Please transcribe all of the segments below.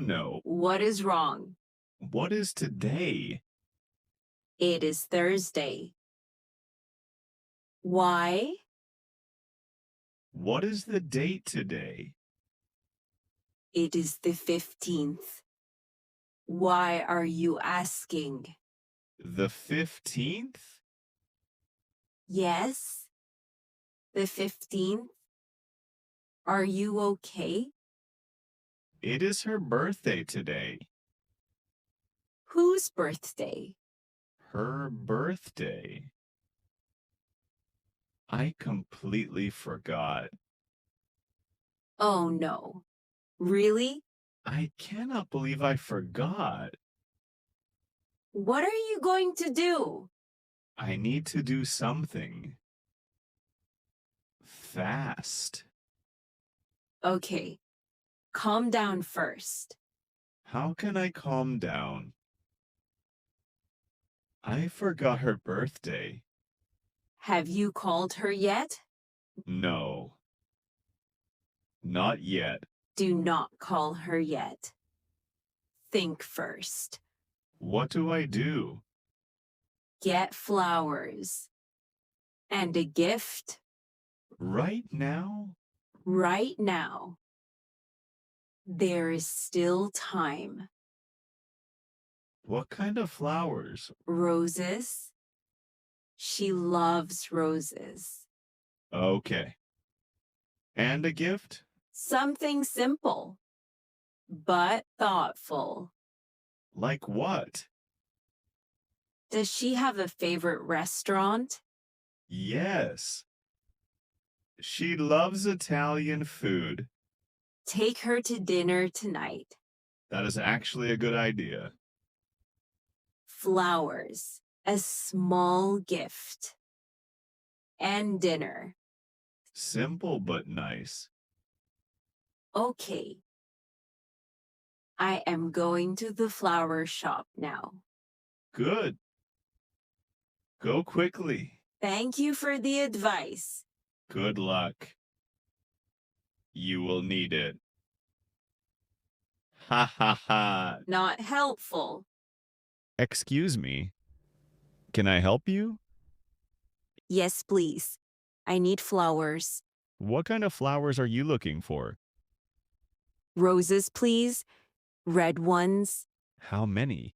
no. What is wrong? What is today? It is Thursday. Why? What is the date today? It is the 15th. Why are you asking? The 15th? Yes, the 15th. Are you okay? It is her birthday today. Whose birthday? Her birthday. I completely forgot. Oh no. Really? I cannot believe I forgot. What are you going to do? I need to do something. Fast. Okay, calm down first. How can I calm down? I forgot her birthday. Have you called her yet? No, not yet. Do not call her yet. Think first. What do I do? Get flowers. And a gift Right now? right now. There is still time. What kind of flowers? Roses. She loves roses. Okay. And a gift? Something simple, but thoughtful. Like what? Does she have a favorite restaurant? Yes. She loves Italian food. Take her to dinner tonight. That is actually a good idea. Flowers, a small gift, and dinner. Simple but nice. Okay. I am going to the flower shop now. Good. Go quickly. Thank you for the advice. Good luck. You will need it. Ha ha ha. Not helpful. Excuse me. Can I help you? Yes, please. I need flowers. What kind of flowers are you looking for? Roses, please. Red ones. How many?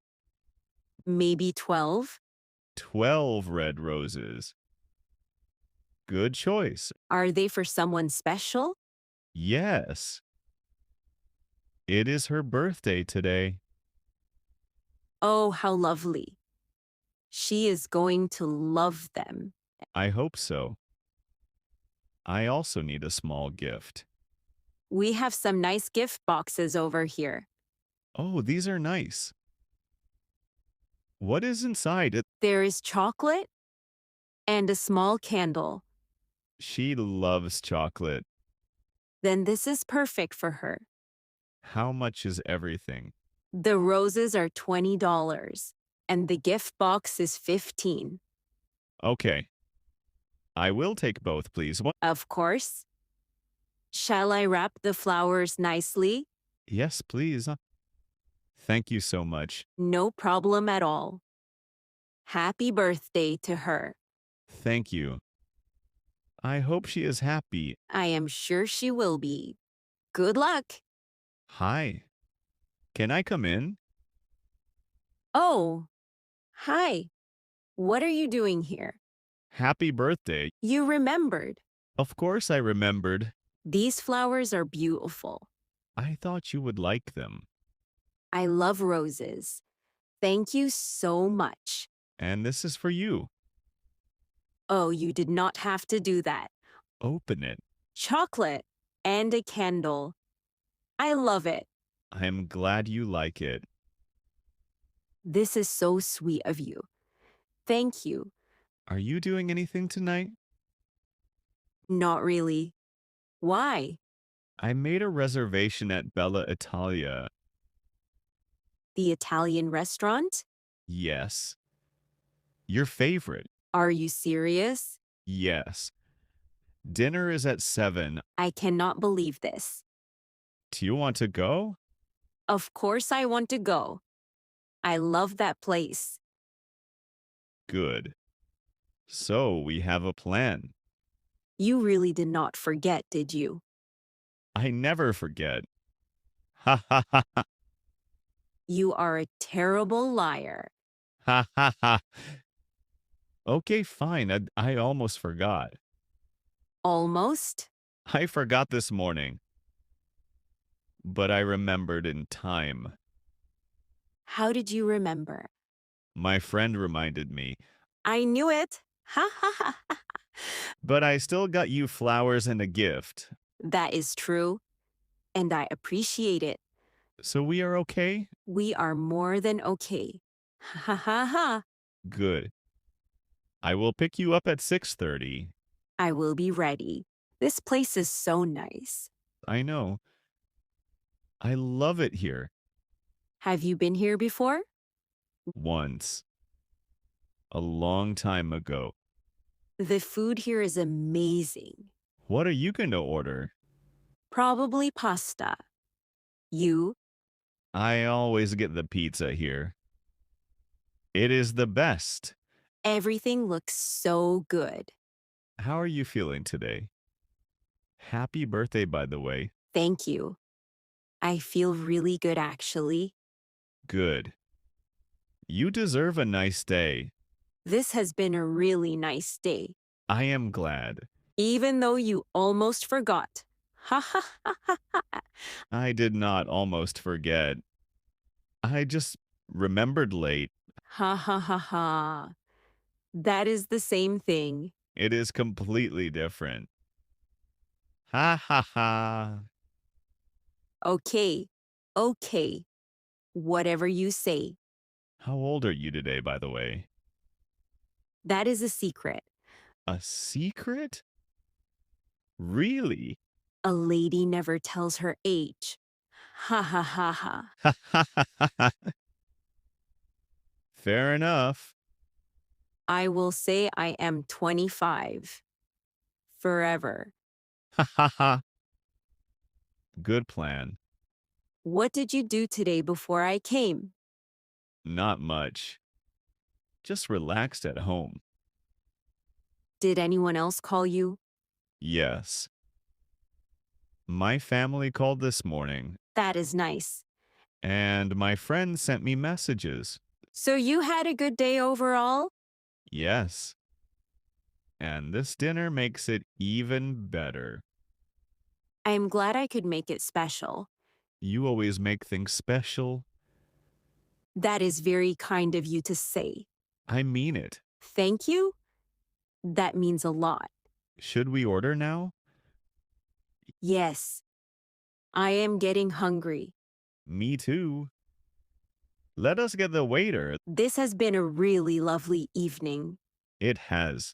Maybe 12. 12 red roses. Good choice. Are they for someone special? Yes. It is her birthday today. Oh, how lovely. She is going to love them. I hope so. I also need a small gift. We have some nice gift boxes over here. Oh, these are nice. What is inside it? There is chocolate and a small candle. She loves chocolate. Then this is perfect for her. How much is everything? The roses are $20 and the gift box is 15. Okay. I will take both, please. What? Of course. Shall I wrap the flowers nicely? Yes, please. Thank you so much. No problem at all. Happy birthday to her. Thank you. I hope she is happy. I am sure she will be. Good luck. Hi. Can I come in? Oh, hi. What are you doing here? Happy birthday. You remembered. Of course I remembered. These flowers are beautiful. I thought you would like them. I love roses. Thank you so much. And this is for you. Oh, you did not have to do that. Open it. Chocolate and a candle. I love it. I am glad you like it. This is so sweet of you. Thank you. Are you doing anything tonight? Not really. Why? I made a reservation at Bella Italia. The Italian restaurant? Yes. Your favorite? Are you serious? Yes. Dinner is at 7. I cannot believe this. Do you want to go? Of course I want to go. I love that place. Good. So we have a plan. You really did not forget, did you? I never forget. Ha ha ha ha You are a terrible liar. ha ha ha. Okay, fine. I almost forgot. Almost? I forgot this morning, but I remembered in time. How did you remember? My friend reminded me, I knew it. Ha ha ha. Ha. but I still got you flowers and a gift. That is true, and I appreciate it. So we are okay? We are more than okay. Ha ha ha ha. Good. I will pick you up at 6:30. I will be ready. This place is so nice. I know. I love it here. Have you been here before? Once. A long time ago. The food here is amazing. What are you going to order? Probably pasta. You? I always get the pizza here. It is the best. Everything looks so good. How are you feeling today? Happy birthday, by the way. Thank you. I feel really good actually. Good. You deserve a nice day. This has been a really nice day, I am glad. even though you almost forgot. Ha ha ha ha ha. I did not almost forget. I just remembered late. Ha ha ha ha. That is the same thing. It is completely different. Ha ha ha. Okay. Okay. Whatever you say. How old are you today, by the way? That is a secret. A secret? Really? A lady never tells her age. Ha ha ha ha. Ha ha ha ha ha. Fair enough. I will say I am 25. Forever. Ha ha ha. Good plan. What did you do today before I came? Not much. Just relaxed at home. Did anyone else call you? Yes. My family called this morning, That is nice. and my friend sent me messages. So you had a good day overall? Yes. And this dinner makes it even better. I am glad I could make it special. You always make things special. That is very kind of you to say. I mean it. Thank you? That means a lot. Should we order now? Yes. I am getting hungry. Me too. Let us get the waiter. This has been a really lovely evening. It has.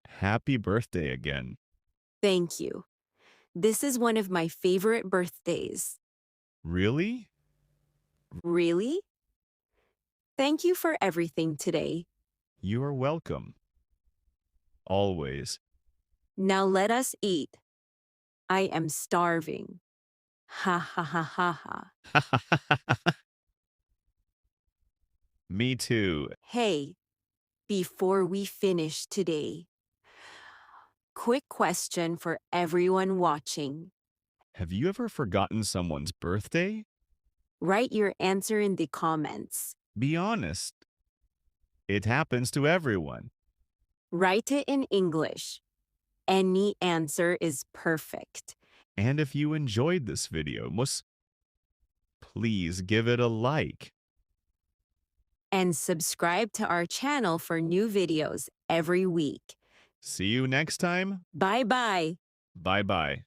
Happy birthday again. Thank you. This is one of my favorite birthdays. Really? Really? Thank you for everything today. You are welcome. Always. Now let us eat. I am starving. Ha ha ha ha ha. Me too. Hey, before we finish today, quick question for everyone watching. Have you ever forgotten someone's birthday? Write your answer in the comments. Be honest. It happens to everyone. Write it in English. Any answer is perfect. And if you enjoyed this video, please give it a like. And subscribe to our channel for new videos every week. See you next time. Bye-bye. Bye-bye.